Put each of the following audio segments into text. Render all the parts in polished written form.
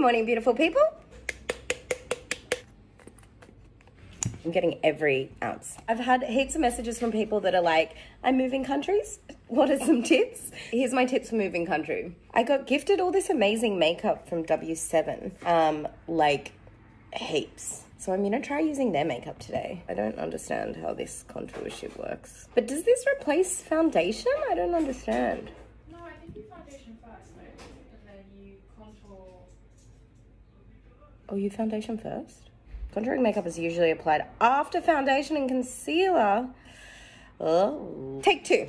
morning, beautiful people. I'm getting every ounce. I've had heaps of messages from people that are like, I'm moving countries. What are some tips? Here's my tips for moving country. I got gifted all this amazing makeup from W7, like heaps. So I'm gonna try using their makeup today. I don't understand how this contour shit works. But does this replace foundation? I don't understand. No, I think you foundation first, though, and then you contour. Oh, you foundation first? Contouring makeup is usually applied after foundation and concealer. Oh. Take 2.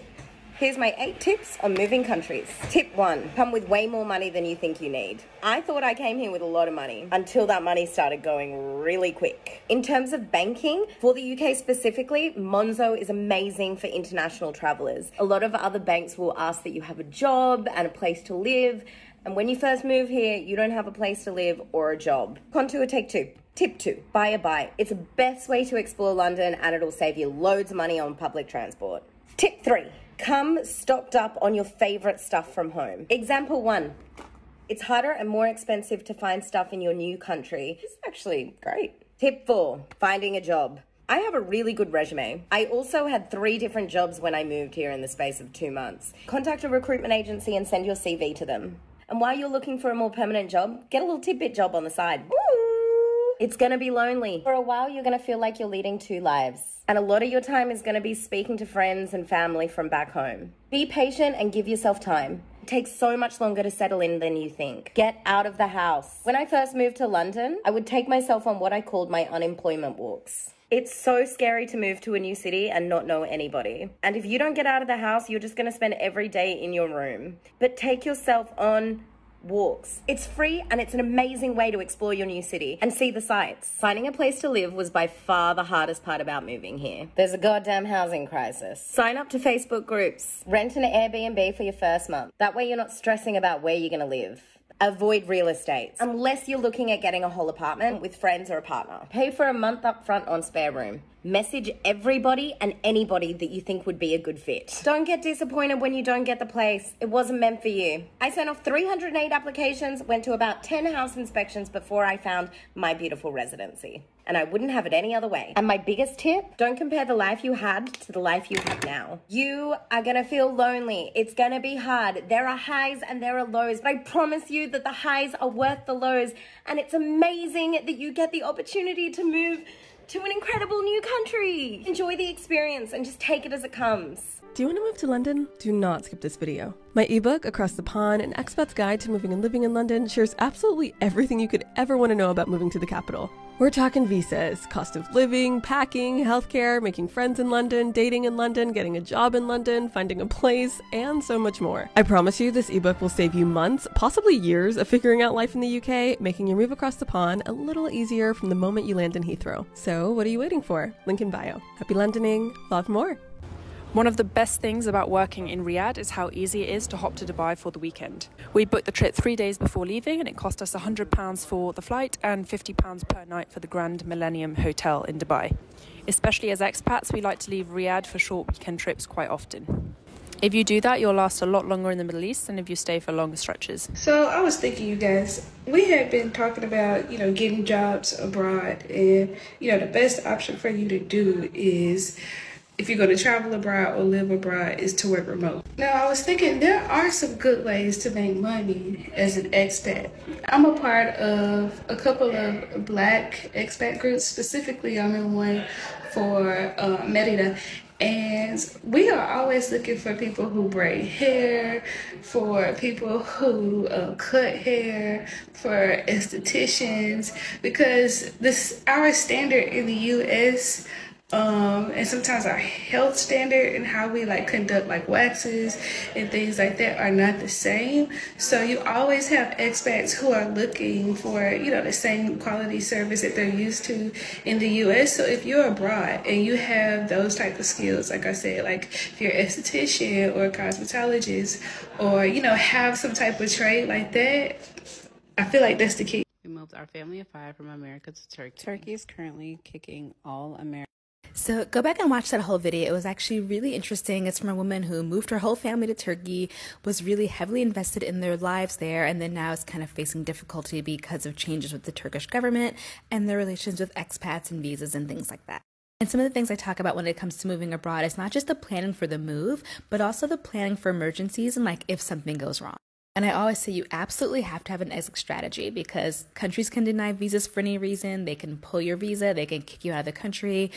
Here's my 8 tips on moving countries. Tip 1, come with way more money than you think you need. I thought I came here with a lot of money until that money started going really quick. In terms of banking, for the UK specifically, Monzo is amazing for international travelers. A lot of other banks will ask that you have a job and a place to live. And when you first move here, you don't have a place to live or a job. Contour take 2. Tip 2, buy a bike. It's the best way to explore London and it'll save you loads of money on public transport. Tip 3, come stocked up on your favorite stuff from home. Example 1, it's harder and more expensive to find stuff in your new country. This is actually great. Tip 4, finding a job. I have a really good resume. I also had 3 different jobs when I moved here in the space of 2 months. Contact a recruitment agency and send your CV to them. And while you're looking for a more permanent job, get a little tidbit job on the side. It's gonna be lonely. For a while, you're gonna feel like you're leading 2 lives. And a lot of your time is gonna be speaking to friends and family from back home. Be patient and give yourself time. It takes so much longer to settle in than you think. Get out of the house. When I first moved to London, I would take myself on what I called my unemployment walks. It's so scary to move to a new city and not know anybody. And if you don't get out of the house, you're just gonna spend every day in your room. But take yourself on walks. It's free and it's an amazing way to explore your new city and see the sights. Finding a place to live was by far the hardest part about moving here. There's a goddamn housing crisis. Sign up to Facebook groups. Rent an Airbnb for your first month. That way you're not stressing about where you're gonna live. Avoid real estate, unless you're looking at getting a whole apartment with friends or a partner. Pay for a month up front on spare room. Message everybody and anybody that you think would be a good fit. Don't get disappointed when you don't get the place. It wasn't meant for you. I sent off 308 applications, went to about 10 house inspections before I found my beautiful residency. And I wouldn't have it any other way. And my biggest tip, don't compare the life you had to the life you have now. You are gonna feel lonely. It's gonna be hard. There are highs and there are lows, but I promise you that the highs are worth the lows. And it's amazing that you get the opportunity to move to an incredible new country. Enjoy the experience and just take it as it comes. Do you want to move to London? Do not skip this video. My ebook, Across the Pond, An Expat's Guide to Moving and Living in London, shares absolutely everything you could ever want to know about moving to the capital. We're talking visas, cost of living, packing, healthcare, making friends in London, dating in London, getting a job in London, finding a place, and so much more. I promise you this ebook will save you months, possibly years, of figuring out life in the UK, making your move across the pond a little easier from the moment you land in Heathrow. So what are you waiting for? Link in bio. Happy Londoning. Follow for more. One of the best things about working in Riyadh is how easy it is to hop to Dubai for the weekend. We booked the trip 3 days before leaving and it cost us £100 for the flight and £50 per night for the Grand Millennium Hotel in Dubai. Especially as expats, we like to leave Riyadh for short weekend trips quite often. If you do that, you'll last a lot longer in the Middle East than if you stay for longer stretches. So I was thinking, you guys, we had been talking about, getting jobs abroad, and, the best option for you to do is, if you're going to travel abroad or live abroad, is to work remote. Now, I was thinking there are some good ways to make money as an expat. I'm a part of a couple of Black expat groups. Specifically, I'm in one for Merida. And we are always looking for people who braid hair, for people who cut hair, for estheticians, because our standard in the U.S., and sometimes our health standard and how we conduct waxes and things like that are not the same. So you always have expats who are looking for, the same quality service that they're used to in the US. So if you're abroad and you have those type of skills, like I said, if you're an esthetician or a cosmetologist or, have some type of trade like that, I feel like that's the key. We moved our family of 5 from America to Turkey. Turkey is currently kicking all American So go back and watch that whole video. It was actually really interesting. It's from a woman who moved her whole family to Turkey, was really heavily invested in their lives there, and then now is kind of facing difficulty because of changes with the Turkish government and their relations with expats and visas and things like that. And some of the things I talk about when it comes to moving abroad is not just the planning for the move, but also the planning for emergencies and like if something goes wrong. And I always say you absolutely have to have an exit strategy because countries can deny visas for any reason. They can pull your visa. They can kick you out of the country.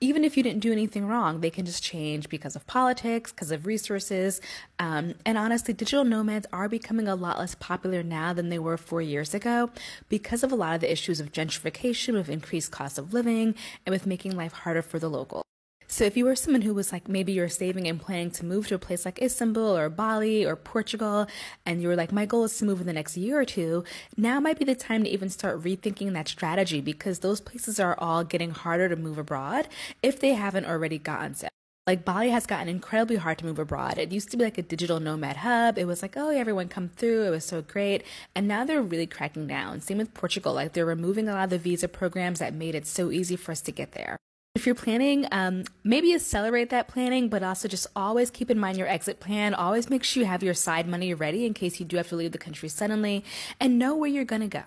Even if you didn't do anything wrong, they can just change because of politics, because of resources. And honestly, digital nomads are becoming a lot less popular now than they were 4 years ago because of a lot of the issues of gentrification, with increased cost of living, and with making life harder for the locals. So if you were someone who was like, maybe you're saving and planning to move to a place like Istanbul or Bali or Portugal, and you were like, my goal is to move in the next year or two, now might be the time to even start rethinking that strategy because those places are all getting harder to move abroad if they haven't already gotten so. Like Bali has gotten incredibly hard to move abroad. It used to be like a digital nomad hub. It was like, oh, yeah, everyone come through. It was so great. And now they're really cracking down. Same with Portugal. Like they're removing a lot of the visa programs that made it so easy for us to get there. If you're planning, maybe accelerate that planning, but also just always keep in mind your exit plan. Always make sure you have your side money ready in case you do have to leave the country suddenly and know where you're going to go.